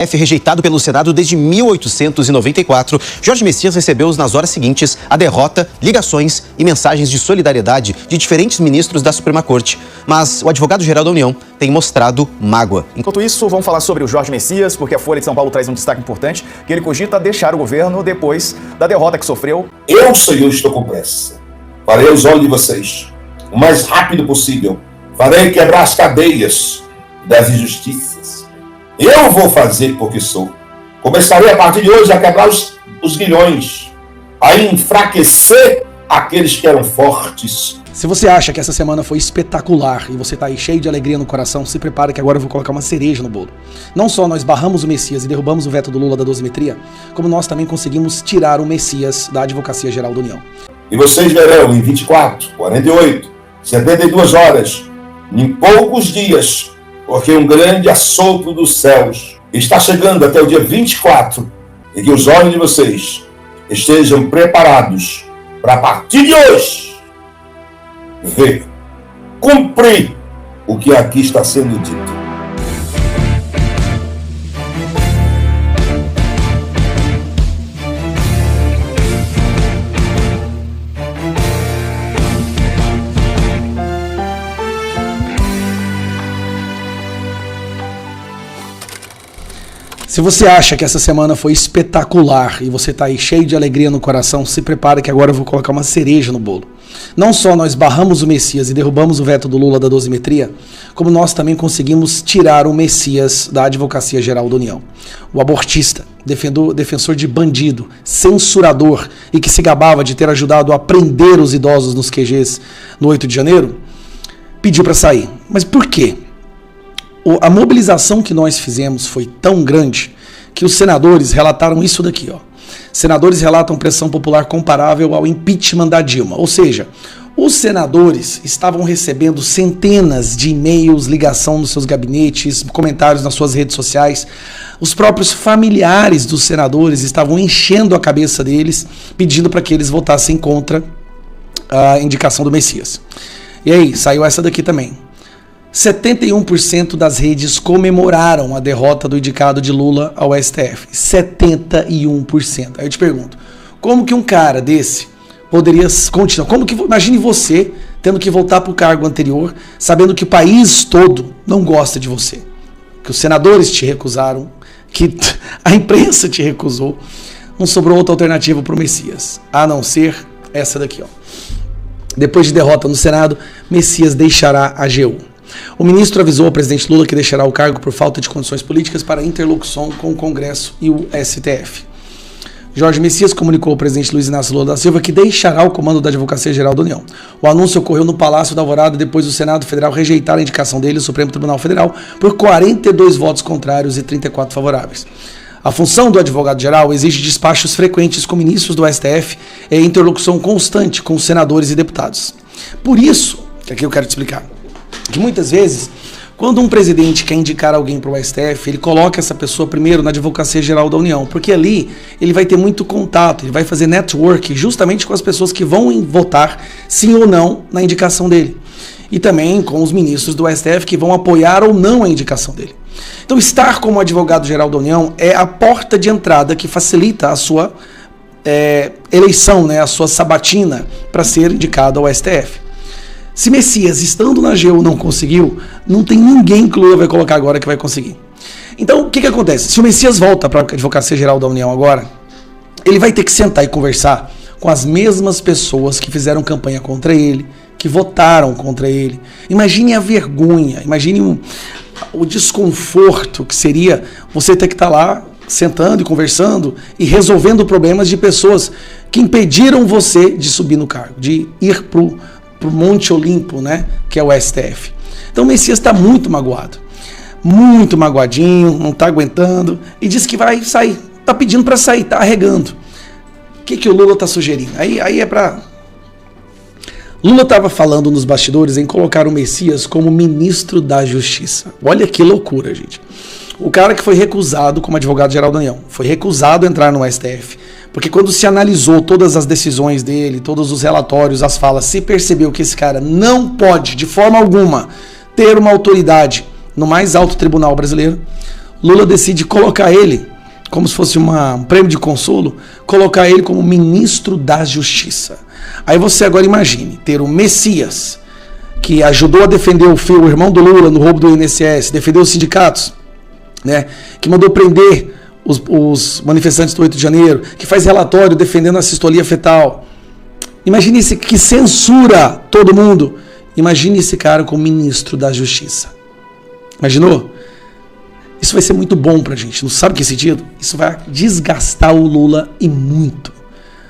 Rejeitado pelo Senado desde 1894, Jorge Messias recebeu nas horas seguintes a derrota, ligações e mensagens de solidariedade de diferentes ministros da Suprema Corte. Mas o advogado-geral da União tem mostrado mágoa. Enquanto isso, vamos falar sobre o Jorge Messias, porque a Folha de São Paulo traz um destaque importante, que ele cogita deixar o governo depois da derrota que sofreu. Eu, Senhor, estou com pressa. Farei os olhos de vocês o mais rápido possível. Farei quebrar as cadeias das injustiças. Eu vou fazer porque sou. Começarei a partir de hoje a quebrar os grilhões, a enfraquecer aqueles que eram fortes. Se você acha que essa semana foi espetacular e você tá aí cheio de alegria no coração, se prepare que agora eu vou colocar uma cereja no bolo. Não só nós barramos o Messias e derrubamos o veto do Lula da dosimetria, como nós também conseguimos tirar o Messias da Advocacia Geral da União. E vocês verão em 24, 48, 72 horas, em poucos dias, porque um grande assopro dos céus está chegando até o dia 24, e que os olhos de vocês estejam preparados para, a partir de hoje, ver, cumprir o que aqui está sendo dito. Se você acha que essa semana foi espetacular e você tá aí cheio de alegria no coração, se prepare que agora eu vou colocar uma cereja no bolo. Não só nós barramos o Messias e derrubamos o veto do Lula da dosimetria, como nós também conseguimos tirar o Messias da Advocacia Geral da União. O abortista, defensor de bandido, censurador e que se gabava de ter ajudado a prender os idosos nos QGs no 8 de janeiro, pediu para sair. Mas por quê? A mobilização que nós fizemos foi tão grande que os senadores relataram isso daqui, ó. Senadores relatam pressão popular comparável ao impeachment da Dilma. Ou seja, os senadores estavam recebendo centenas de e-mails, ligação nos seus gabinetes, comentários nas suas redes sociais. Os próprios familiares dos senadores estavam enchendo a cabeça deles, pedindo para que eles votassem contra a indicação do Messias. E aí, saiu essa daqui também. 71% das redes comemoraram a derrota do indicado de Lula ao STF. 71%. Aí eu te pergunto, como que um cara desse poderia continuar? Imagine você tendo que voltar para o cargo anterior, sabendo que o país todo não gosta de você, que os senadores te recusaram, que a imprensa te recusou. Não sobrou outra alternativa para o Messias, a não ser essa daqui, ó. Depois de derrota no Senado, Messias deixará a AGU. O ministro avisou ao presidente Lula que deixará o cargo por falta de condições políticas para interlocução com o Congresso e o STF. Jorge Messias comunicou ao presidente Luiz Inácio Lula da Silva que deixará o comando da Advocacia Geral da União. O anúncio ocorreu no Palácio da Alvorada depois do Senado Federal rejeitar a indicação dele ao Supremo Tribunal Federal por 42 votos contrários e 34 favoráveis. A função do advogado-geral exige despachos frequentes com ministros do STF e interlocução constante com os senadores e deputados. Por isso, que aqui eu quero te explicar, que muitas vezes, quando um presidente quer indicar alguém para o STF, ele coloca essa pessoa primeiro na Advocacia Geral da União, porque ali ele vai ter muito contato, ele vai fazer network justamente com as pessoas que vão votar sim ou não na indicação dele. E também com os ministros do STF que vão apoiar ou não a indicação dele. Então estar como advogado-geral da União é a porta de entrada que facilita a sua eleição, né, a sua sabatina para ser indicado ao STF. Se Messias, estando na AGU, não conseguiu, não tem ninguém que o Lula vai colocar agora que vai conseguir. Então, o que acontece? Se o Messias volta para a Advocacia Geral da União agora, ele vai ter que sentar e conversar com as mesmas pessoas que fizeram campanha contra ele, que votaram contra ele. Imagine a vergonha, imagine o desconforto que seria você ter que estar lá sentando e conversando e resolvendo problemas de pessoas que impediram você de subir no cargo, de ir pro Monte Olimpo, né, que é o STF. Então o Messias está muito magoado, muito magoadinho, não está aguentando e diz que vai sair, está pedindo para sair, está arregando. O que o Lula está sugerindo? Aí é para... Lula estava falando nos bastidores em colocar o Messias como ministro da Justiça. Olha que loucura, gente. O cara que foi recusado como advogado-geral da União, foi recusado a entrar no STF, porque quando se analisou todas as decisões dele, todos os relatórios, as falas, se percebeu que esse cara não pode, de forma alguma, ter uma autoridade no mais alto tribunal brasileiro, Lula decide colocar ele, como se fosse um prêmio de consolo, colocar ele como ministro da Justiça. Aí você agora imagine ter o Messias, que ajudou a defender o irmão do Lula no roubo do INSS, defendeu os sindicatos, né, que mandou prender os manifestantes do 8 de janeiro, que faz relatório defendendo a sistolia fetal. Imagine esse que censura todo mundo. Imagine esse cara como ministro da Justiça. Imaginou? Isso vai ser muito bom pra gente. Não sabe que sentido? Isso vai desgastar o Lula e muito.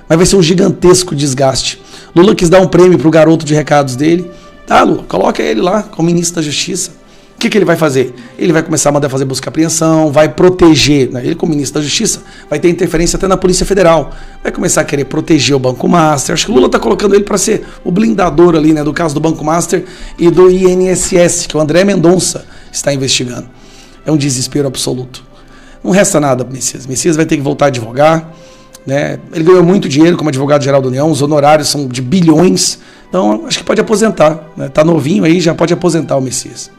Mas vai ser um gigantesco desgaste. Lula quis dar um prêmio pro garoto de recados dele. Tá, Lula, coloca ele lá como ministro da Justiça. O que ele vai fazer? Ele vai começar a mandar fazer busca e apreensão, vai proteger, né? Ele como ministro da Justiça vai ter interferência até na Polícia Federal, vai começar a querer proteger o Banco Master. Acho que o Lula está colocando ele para ser o blindador ali, né, do caso do Banco Master e do INSS, que o André Mendonça está investigando. É um desespero absoluto. Não resta nada para o Messias. Messias vai ter que voltar a advogar, né? Ele ganhou muito dinheiro como advogado-geral da União, os honorários são de bilhões, então acho que pode aposentar, né? Tá novinho aí, já pode aposentar o Messias.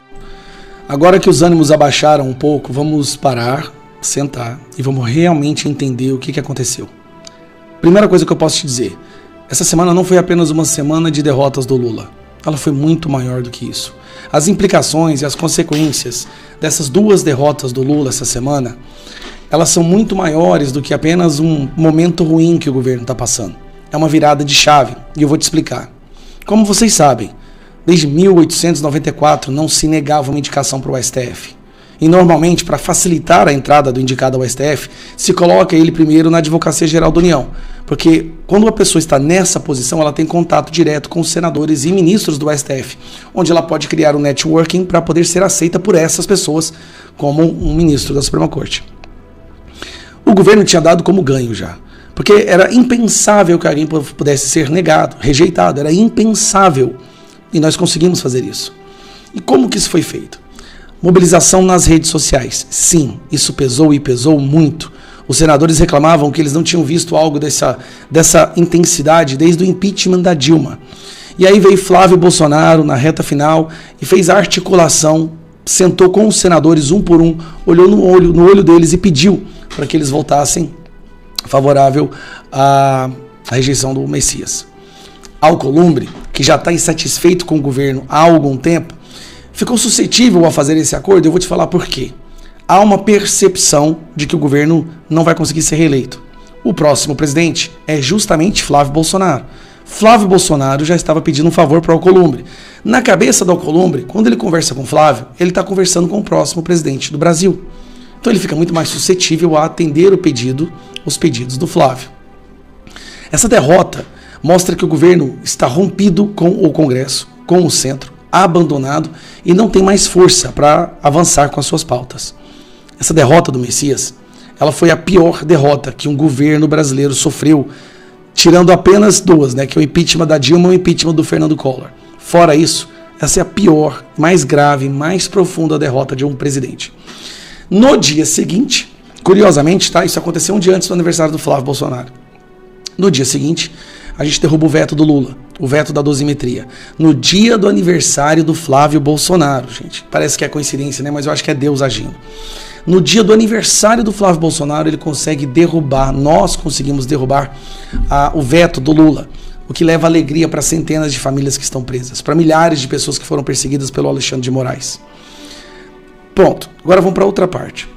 Agora que os ânimos abaixaram um pouco, vamos parar, sentar e vamos realmente entender o que aconteceu. Primeira coisa que eu posso te dizer, essa semana não foi apenas uma semana de derrotas do Lula, ela foi muito maior do que isso. As implicações e as consequências dessas duas derrotas do Lula essa semana, elas são muito maiores do que apenas um momento ruim que o governo está passando. É uma virada de chave e eu vou te explicar. Como vocês sabem, desde 1894 não se negava uma indicação para o STF. E normalmente, para facilitar a entrada do indicado ao STF, se coloca ele primeiro na Advocacia Geral da União. Porque quando uma pessoa está nessa posição, ela tem contato direto com os senadores e ministros do STF, onde ela pode criar um networking para poder ser aceita por essas pessoas como um ministro da Suprema Corte. O governo tinha dado como ganho já. Porque era impensável que alguém pudesse ser negado, rejeitado. Era impensável. E nós conseguimos fazer isso. E como que isso foi feito? Mobilização nas redes sociais. Sim, isso pesou e pesou muito. Os senadores reclamavam que eles não tinham visto algo dessa intensidade desde o impeachment da Dilma. E aí veio Flávio Bolsonaro na reta final e fez a articulação, sentou com os senadores um por um, olhou no olho deles e pediu para que eles votassem favorável à rejeição do Messias. Alcolumbre, que já está insatisfeito com o governo há algum tempo, ficou suscetível a fazer esse acordo. Eu vou te falar por quê. Há uma percepção de que o governo não vai conseguir ser reeleito. O próximo presidente é justamente Flávio Bolsonaro. Flávio Bolsonaro já estava pedindo um favor para o Alcolumbre. Na cabeça do Alcolumbre, quando ele conversa com Flávio, ele está conversando com o próximo presidente do Brasil. Então ele fica muito mais suscetível a atender os pedidos do Flávio. Essa derrota mostra que o governo está rompido com o Congresso, com o centro, abandonado e não tem mais força para avançar com as suas pautas. Essa derrota do Messias, ela foi a pior derrota que um governo brasileiro sofreu, tirando apenas duas, né, que é o impeachment da Dilma e o impeachment do Fernando Collor. Fora isso, essa é a pior, mais grave, mais profunda derrota de um presidente. No dia seguinte, curiosamente, tá, isso aconteceu um dia antes do aniversário do Flávio Bolsonaro. No dia seguinte, a gente derruba o veto do Lula, o veto da dosimetria. No dia do aniversário do Flávio Bolsonaro, gente. Parece que é coincidência, né? Mas eu acho que é Deus agindo. No dia do aniversário do Flávio Bolsonaro, ele consegue derrubar, nós conseguimos derrubar o veto do Lula, o que leva alegria para centenas de famílias que estão presas, para milhares de pessoas que foram perseguidas pelo Alexandre de Moraes. Pronto, agora vamos para outra parte.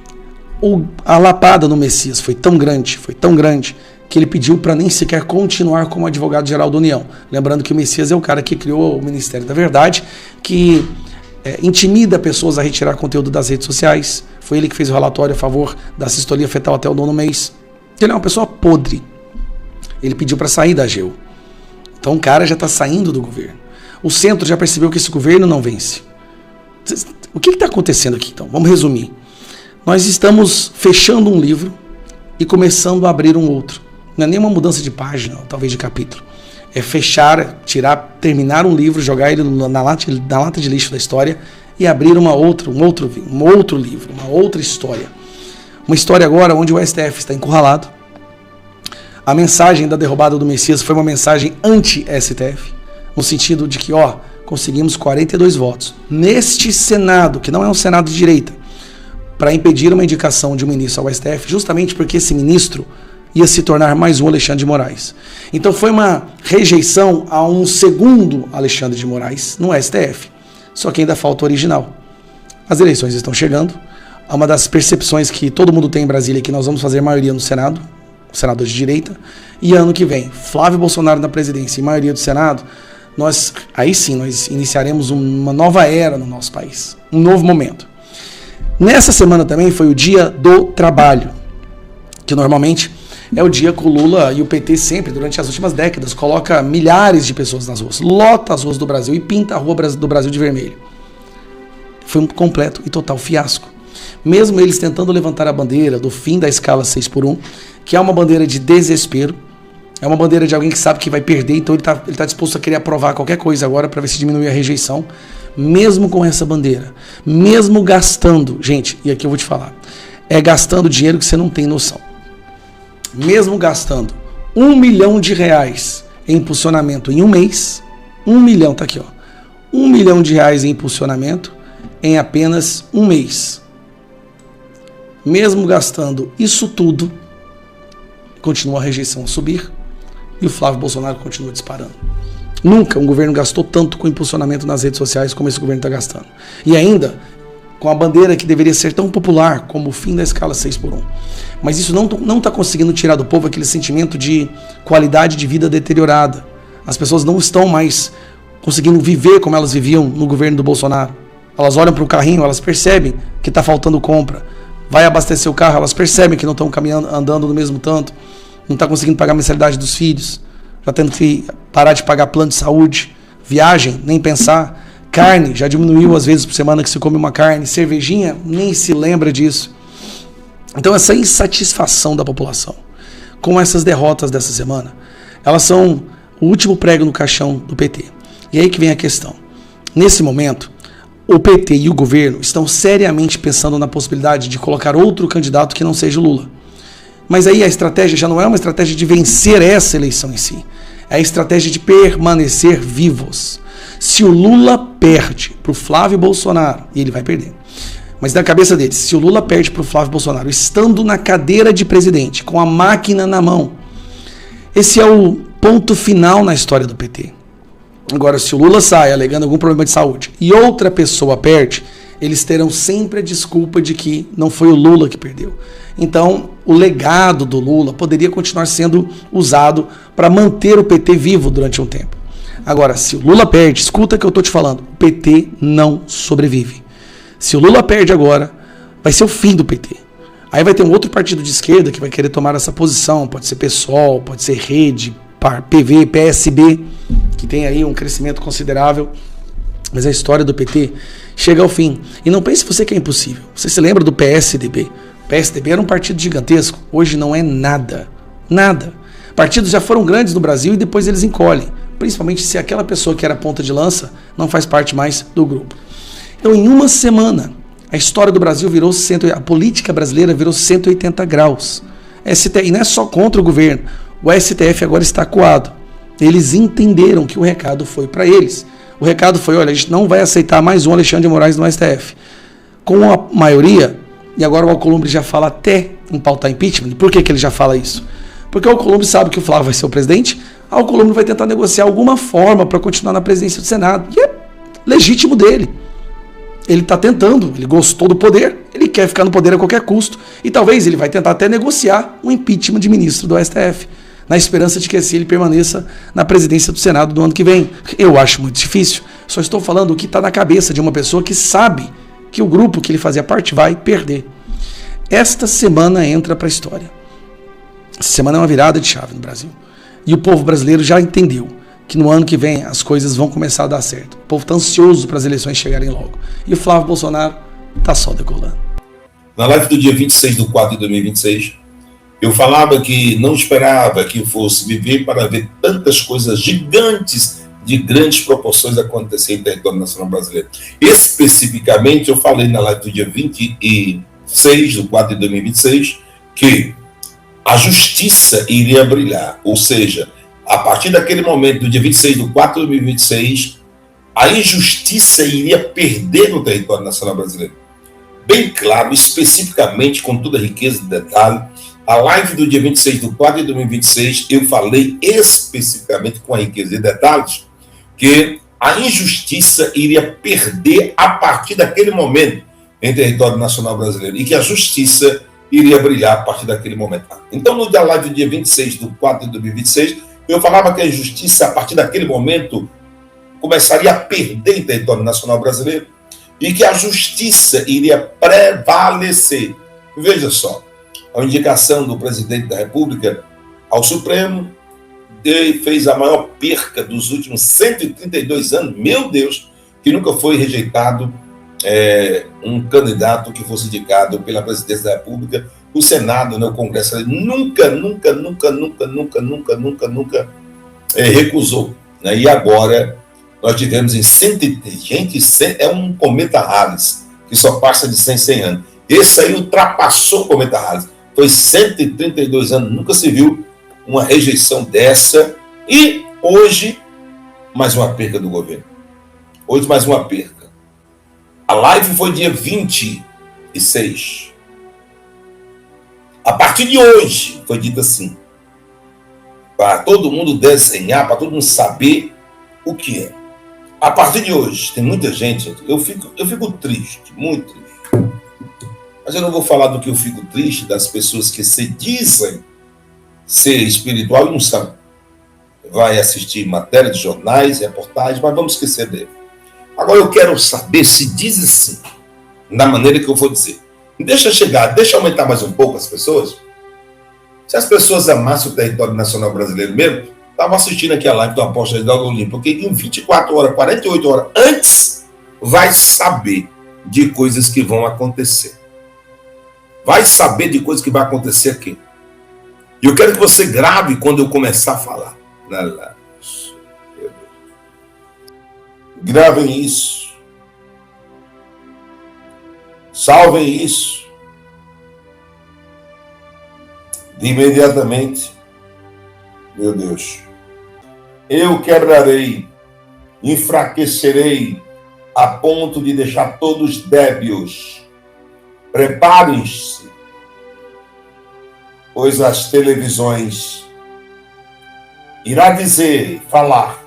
A lapada no Messias foi tão grande, que ele pediu para nem sequer continuar como advogado-geral da União. Lembrando que o Messias é o cara que criou o Ministério da Verdade, que intimida pessoas a retirar conteúdo das redes sociais. Foi ele que fez o relatório a favor da sistolia fetal até o 9º mês. Ele é uma pessoa podre. Ele pediu para sair da AGU. Então o cara já está saindo do governo. O centro já percebeu que esse governo não vence. O que está acontecendo aqui, então? Vamos resumir. Nós estamos fechando um livro e começando a abrir um outro. Não é nenhuma mudança de página, talvez de capítulo. É fechar, terminar um livro, jogar ele na lata de lixo da história e abrir um outro livro, uma outra história. Uma história agora onde o STF está encurralado. A mensagem da derrubada do Messias foi uma mensagem anti-STF, no sentido de que, conseguimos 42 votos. Neste Senado, que não é um Senado de direita, para impedir uma indicação de um ministro ao STF, justamente porque esse ministro ia se tornar mais um Alexandre de Moraes. Então foi uma rejeição a um segundo Alexandre de Moraes no STF, só que ainda falta o original. As eleições estão chegando, uma das percepções que todo mundo tem em Brasília é que nós vamos fazer maioria no Senado, senador de direita, e ano que vem, Flávio Bolsonaro na presidência e maioria do Senado, aí sim nós iniciaremos uma nova era no nosso país, um novo momento. Nessa semana também foi o Dia do Trabalho, que normalmente é o dia que o Lula e o PT sempre, durante as últimas décadas, coloca milhares de pessoas nas ruas, lota as ruas do Brasil e pinta a rua do Brasil de vermelho. Foi um completo e total fiasco. Mesmo eles tentando levantar a bandeira do fim da escala 6x1, que é uma bandeira de desespero, é uma bandeira de alguém que sabe que vai perder, então ele tá disposto a querer aprovar qualquer coisa agora para ver se diminui a rejeição. Mesmo com essa bandeira, mesmo gastando, gente, e aqui eu vou te falar, é gastando dinheiro que você não tem noção. Mesmo gastando R$1 milhão em impulsionamento em um mês, 1 milhão, tá aqui, ó, R$1 milhão em impulsionamento em apenas um mês. Mesmo gastando isso tudo, continua a rejeição a subir e o Flávio Bolsonaro continua disparando. Nunca um governo gastou tanto com impulsionamento nas redes sociais como esse governo está gastando. E ainda com a bandeira que deveria ser tão popular como o fim da escala 6x1. Mas isso não está conseguindo tirar do povo aquele sentimento de qualidade de vida deteriorada. As pessoas não estão mais conseguindo viver como elas viviam no governo do Bolsonaro. Elas olham para o carrinho, elas percebem que está faltando compra. Vai abastecer o carro, elas percebem que não estão caminhando, andando no mesmo tanto. Não está conseguindo pagar a mensalidade dos filhos. Já tendo que parar de pagar plano de saúde. Viagem, nem pensar. Carne, já diminuiu as vezes por semana que se come uma carne. Cervejinha, nem se lembra disso. Então essa insatisfação da população com essas derrotas dessa semana, elas são o último prego no caixão do PT. E aí que vem a questão. Nesse momento, o PT e o governo estão seriamente pensando na possibilidade de colocar outro candidato que não seja o Lula. Mas aí a estratégia já não é uma estratégia de vencer essa eleição em si. É a estratégia de permanecer vivos. Se o Lula perde para o Flávio Bolsonaro, e ele vai perder, mas na cabeça deles, se o Lula perde para o Flávio Bolsonaro, estando na cadeira de presidente, com a máquina na mão, esse é o ponto final na história do PT. Agora, se o Lula sai alegando algum problema de saúde e outra pessoa perde, eles terão sempre a desculpa de que não foi o Lula que perdeu. Então, o legado do Lula poderia continuar sendo usado para manter o PT vivo durante um tempo. Agora, se o Lula perde, escuta o que eu estou te falando, o PT não sobrevive. Se o Lula perde agora, vai ser o fim do PT. Aí vai ter um outro partido de esquerda que vai querer tomar essa posição, pode ser PSOL, pode ser Rede, PV, PSB, que tem aí um crescimento considerável, mas a história do PT chega ao fim. E não pense você que é impossível. Você se lembra do PSDB? O PSDB era um partido gigantesco, hoje não é nada. Nada. Partidos já foram grandes no Brasil e depois eles encolhem, principalmente se aquela pessoa que era ponta de lança não faz parte mais do grupo. Então, em uma semana, a história do Brasil virou a política brasileira virou 180 graus. E não é só contra o governo. O STF agora está acuado. Eles entenderam que o recado foi para eles. O recado foi, olha, a gente não vai aceitar mais um Alexandre de Moraes no STF. Com a maioria, e agora o Alcolumbre já fala até em pautar impeachment. Por que ele já fala isso? Porque o Alcolumbre sabe que o Flávio vai ser o presidente, o Alcolumbre vai tentar negociar alguma forma para continuar na presidência do Senado. E é legítimo dele. Ele está tentando, ele gostou do poder, ele quer ficar no poder a qualquer custo. E talvez ele vai tentar até negociar um impeachment de ministro do STF, na esperança de que assim ele permaneça na presidência do Senado do ano que vem. Eu acho muito difícil. Só estou falando o que está na cabeça de uma pessoa que sabe que o grupo que ele fazia parte vai perder. Esta semana entra para a história. Essa semana é uma virada de chave no Brasil. E o povo brasileiro já entendeu que no ano que vem as coisas vão começar a dar certo. O povo está ansioso para as eleições chegarem logo. E o Flávio Bolsonaro está só decolando. Na live do dia 26/4/2026, eu falava que não esperava que eu fosse viver para ver tantas coisas gigantes, de grandes proporções acontecer em território nacional brasileiro. Especificamente, eu falei na live do dia 26/4/2026 que a justiça iria brilhar, ou seja, a partir daquele momento, do dia 26/4/2026, a injustiça iria perder no território nacional brasileiro. bem claro, especificamente, com toda a riqueza de detalhe. A live do dia 26/4 de 2026, eu falei especificamente com a riqueza de detalhes que a injustiça iria perder a partir daquele momento em território nacional brasileiro e que a justiça iria brilhar a partir daquele momento. Então, no live do dia 26/4 de 2026, eu falava que a injustiça, a partir daquele momento, começaria a perder em território nacional brasileiro e que a justiça iria prevalecer. Veja só, a indicação do presidente da República ao Supremo fez a maior perca dos últimos 132 anos, meu Deus, que nunca foi rejeitado um candidato que fosse indicado pela presidência da República, o Senado, né, o Congresso, nunca recusou. Né? E agora nós tivemos em 100, é um cometa Halley, que só passa de 100 anos. Esse aí ultrapassou o cometa Halley. Foi 132 anos, nunca se viu uma rejeição dessa. E hoje, mais uma perca do governo. Hoje, mais uma perca. A live foi dia 26. A partir de hoje, foi dito assim, para todo mundo desenhar, para todo mundo saber o que é. A partir de hoje, tem muita gente, eu fico triste, muito triste. Mas eu não vou falar do que eu fico triste, das pessoas que se dizem ser espiritual e não são. Vai assistir matéria de jornais, reportagens, mas vamos esquecer dele. Agora eu quero saber se diz assim, da maneira que eu vou dizer. Deixa aumentar mais um pouco as pessoas. Se as pessoas amassem o território nacional brasileiro mesmo, estavam assistindo aqui a live do apóstolo Edaldo Olimpo, porque em 24 horas, 48 horas antes, vai saber de coisas que vão acontecer. Vai saber de coisas que vai acontecer aqui. E eu quero que você grave quando eu começar a falar. Gravem isso. Salvem isso. De imediatamente. Meu Deus. Eu quebrarei, enfraquecerei, a ponto de deixar todos débeis. Preparem-se, pois as televisões irá dizer, falar,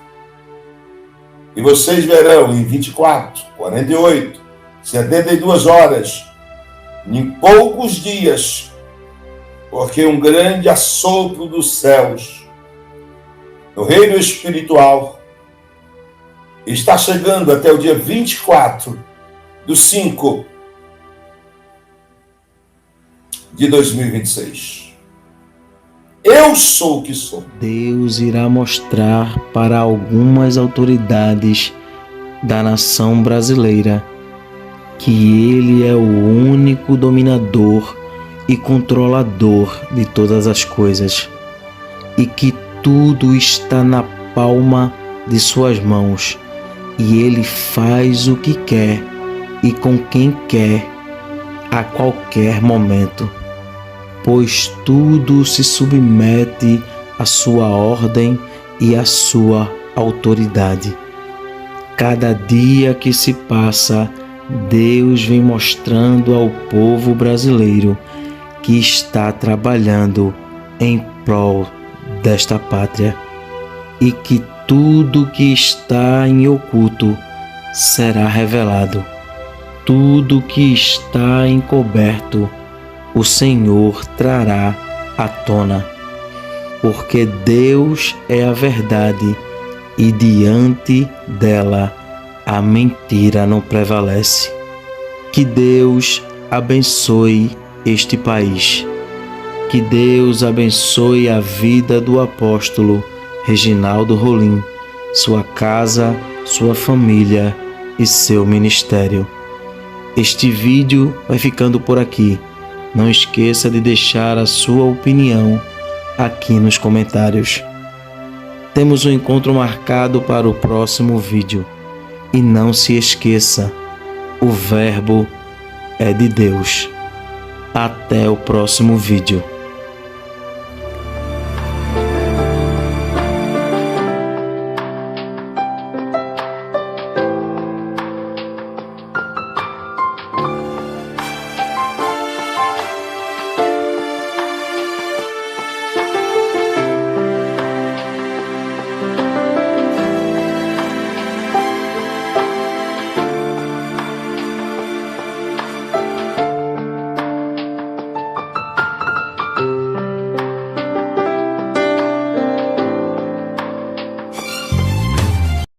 e vocês verão em 24, 48, 72 horas, em poucos dias, porque um grande assopro dos céus, no reino espiritual, está chegando até o dia 24/5 de 2026. Eu sou o que sou. Deus irá mostrar para algumas autoridades da nação brasileira que Ele é o único dominador e controlador de todas as coisas e que tudo está na palma de suas mãos e Ele faz o que quer e com quem quer a qualquer momento, pois tudo se submete à sua ordem e à sua autoridade. Cada dia que se passa, Deus vem mostrando ao povo brasileiro que está trabalhando em prol desta pátria e que tudo que está em oculto será revelado. Tudo que está encoberto, o Senhor trará à tona, porque Deus é a verdade e diante dela a mentira não prevalece. Que Deus abençoe este país. Que Deus abençoe a vida do apóstolo Reginaldo Rolim, sua casa, sua família e seu ministério. Este vídeo vai ficando por aqui. Não esqueça de deixar a sua opinião aqui nos comentários. Temos um encontro marcado para o próximo vídeo. E não se esqueça, o Verbo é de Deus. Até o próximo vídeo.